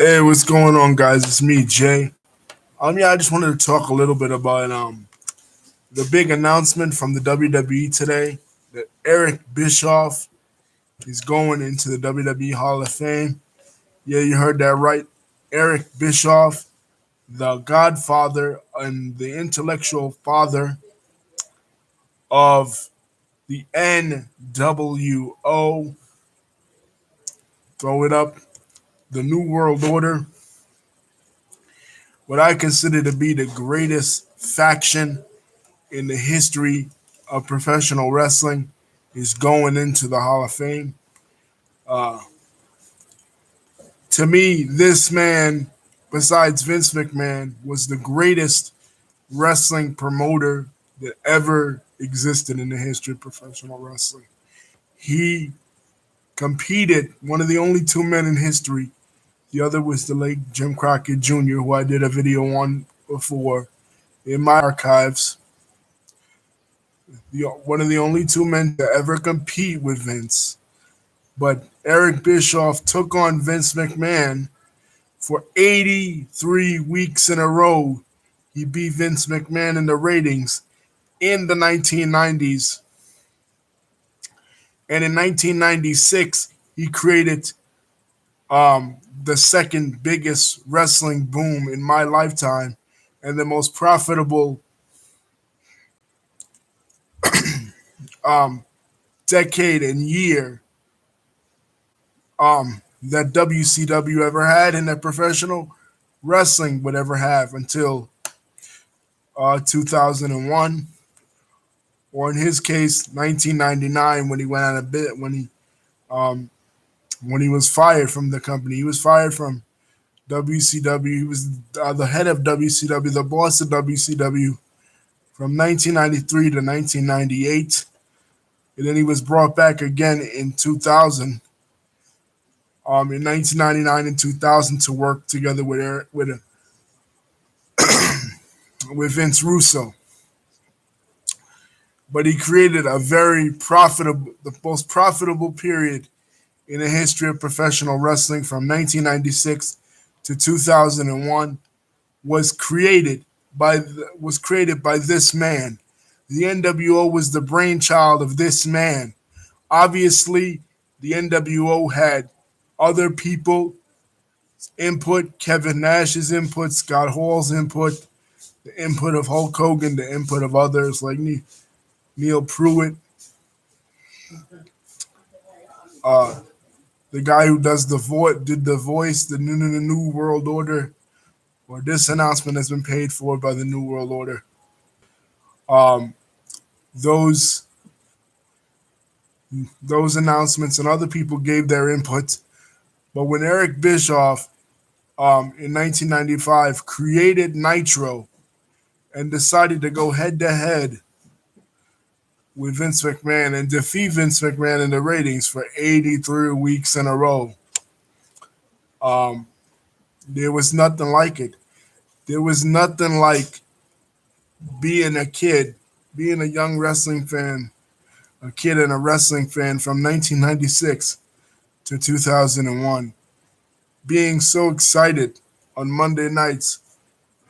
Hey, what's going on, guys? It's me, Jay. Yeah, I just wanted to talk a little bit about the big announcement from the WWE today that Eric Bischoff is going into the WWE Hall of Fame. Yeah, you heard that right. Eric Bischoff, the godfather and the intellectual father of the NWO. Throw it up. The New World Order, what I consider to be the greatest faction in the history of professional wrestling, is going into the Hall of Fame. Uh, to me, this man, besides Vince McMahon, was the greatest wrestling promoter that ever existed in the history of professional wrestling. He competed, one of the only two men in history. The other was the late Jim Crockett Jr., who I did a video on before in my archives. One of the only two men to ever compete with Vince. But Eric Bischoff took on Vince McMahon for 83 weeks in a row. He beat Vince McMahon in the ratings in the 1990s. And in 1996, he created the second biggest wrestling boom in my lifetime and the most profitable um, decade and year that WCW ever had and that professional wrestling would ever have until 2001, or in his case, 1999, when he went on a bit um, when he was fired from the company. He was fired from WCW. He was the head of WCW, the boss of WCW, from 1993 to 1998, and then he was brought back again in 2000. In 1999 and 2000 to work together with Vince Russo. But he created a very profitable, the most profitable period in the history of professional wrestling from 1996 to 2001 was created by this man. The NWO was the brainchild of this man. Obviously, the NWO had other people input, Kevin Nash's input, Scott Hall's input, the input of Hulk Hogan, the input of others like Neil Pruitt, uh, the guy who does did the voice, the new World Order, or this announcement has been paid for by the New World Order. Um, those those announcements and other people gave their input, but when Eric Bischoff in 1995 created Nitro and decided to go head to head with Vince McMahon and defeat Vince McMahon in the ratings for 83 weeks in a row, um, there was nothing like it. There was nothing like being a kid, being a young wrestling fan, a kid and a wrestling fan from 1996 to 2001, being so excited on Monday nights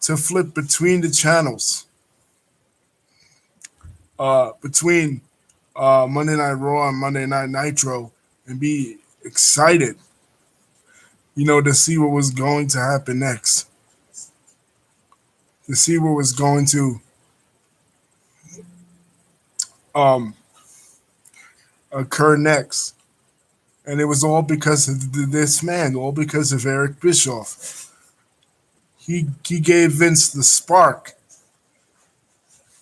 to flip between the channels, between Monday Night Raw and Monday Night Nitro, and be excited, to see what was going to happen next, to see what was going to um, occur next. And it was all because of this man, all because of Eric Bischoff. He gave Vince the spark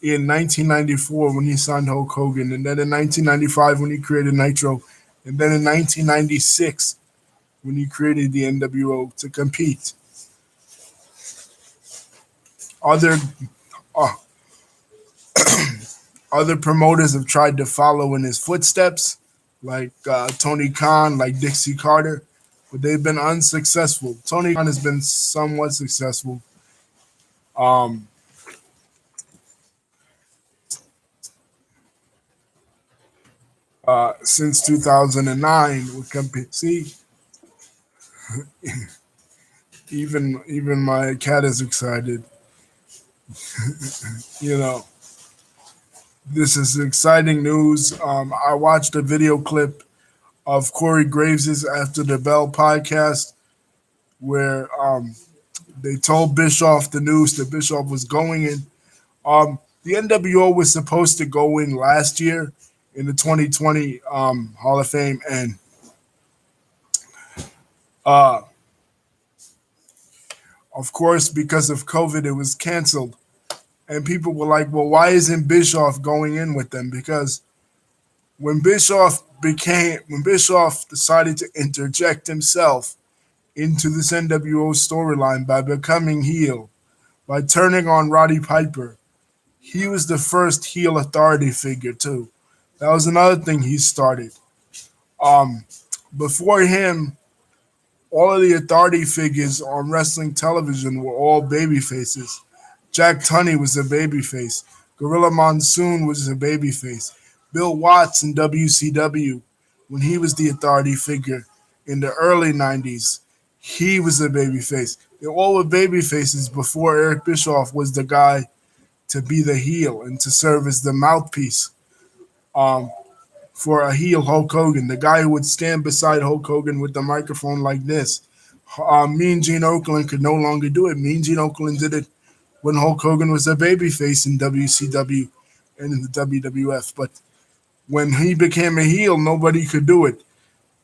in 1994 when he signed Hulk Hogan, and then in 1995 when he created Nitro, and then in 1996 when he created the NWO to compete. Other uh, other promoters have tried to follow in his footsteps, like Tony Khan, like Dixie Carter, but they've been unsuccessful. Tony Khan has been somewhat successful. Um, since 2009, see, Even my cat is excited. You know, this is exciting news. I watched a video clip of Corey Graves's After the Bell podcast where they told Bischoff the news that Bischoff was going in. The NWO was supposed to go in last year in the 2020 Hall of Fame, and uh, of course, because of COVID, it was canceled. And people were like, well, why isn't Bischoff going in with them? Because when Bischoff decided to interject himself into this NWO storyline by becoming heel, by turning on Roddy Piper, he was the first heel authority figure too. That was another thing he started. Um, Before him, all of the authority figures on wrestling television were all baby faces. Jack Tunney was a babyface. Gorilla Monsoon was a babyface. Bill Watts in WCW, when he was the authority figure in the early 90s, he was a babyface. They all were babyfaces before Eric Bischoff was the guy to be the heel and to serve as the mouthpiece um, for a heel Hulk Hogan, the guy who would stand beside Hulk Hogan with the microphone like this. Mean Gene Okerlund could no longer do it. Mean Gene Okerlund did it when Hulk Hogan was a babyface in WCW and in the WWF. But when he became a heel, nobody could do it.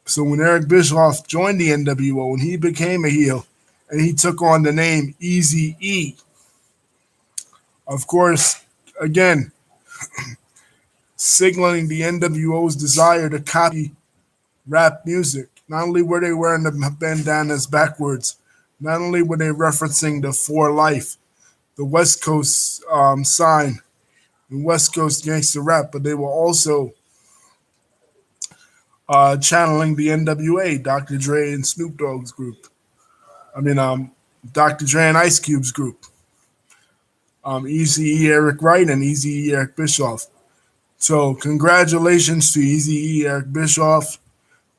So when Eric Bischoff joined the NWO and he became a heel and he took on the name Easy E, of course, again, signaling the NWO's desire to copy rap music. Not only were they wearing the bandanas backwards, not only were they referencing the For Life, the West Coast sign in West Coast gangster rap, but they were also channeling the NWA, Dr. Dre and Snoop Dogg's group. I mean, Dr. Dre and Ice Cube's group. Easy E Eric Wright and Easy E Eric Bischoff. So congratulations to Easy E Eric Bischoff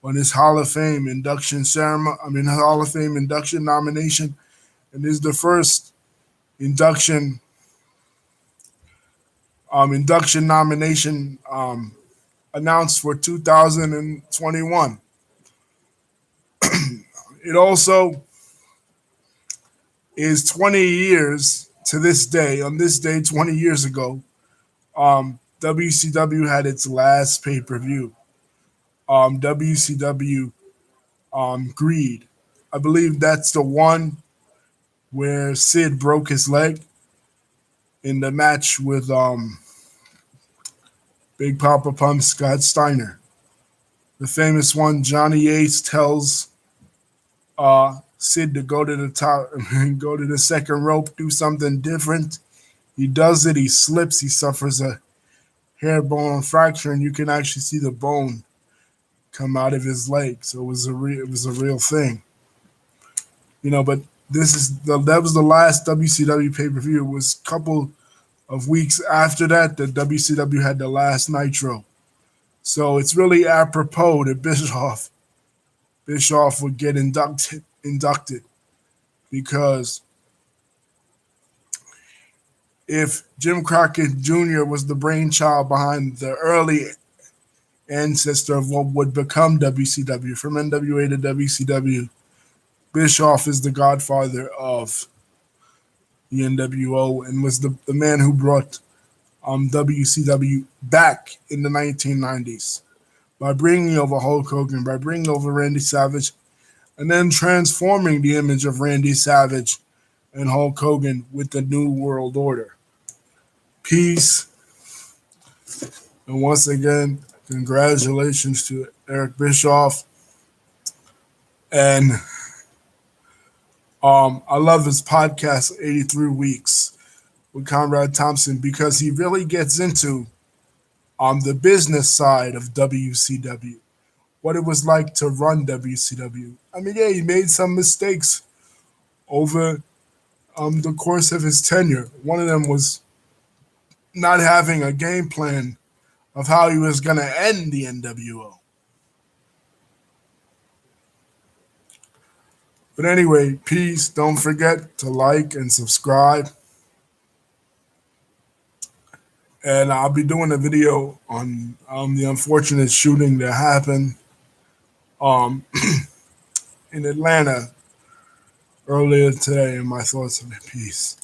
on his Hall of Fame induction ceremony. Hall of Fame induction nomination, and this is the first induction nomination announced for 2021. It also is 20 years to this day. On this day, 20 years ago, WCW had its last pay-per-view. WCW Greed. I believe that's the one where Sid broke his leg in the match with Big Papa Pump Scott Steiner. The famous one, Johnny Ace tells Sid to go to the top and go to the second rope, do something different. He does it, he slips, he suffers a hair bone fracture, and you can actually see the bone come out of his leg. So it was a real thing. But that was the last WCW pay-per-view. It was a couple of weeks after that WCW had the last Nitro. So it's really apropos that Bischoff would get inducted because if Jim Crockett Jr. was the brainchild behind the early ancestor of what would become WCW, from NWA to WCW, Bischoff is the godfather of the NWO and was the man who brought WCW back in the 1990s by bringing over Hulk Hogan, by bringing over Randy Savage, and then transforming the image of Randy Savage and Hulk Hogan with the New World Order. Peace. And once again, congratulations to Eric Bischoff. And I love his podcast, 83 Weeks, with Conrad Thompson, because he really gets into the business side of WCW, what it was like to run WCW. He made some mistakes over the course of his tenure. One of them was not having a game plan of how he was going to end the NWO. But anyway, peace. Don't forget to like and subscribe. And I'll be doing a video on the unfortunate shooting that happened um, in Atlanta earlier today, and my thoughts on it. Peace.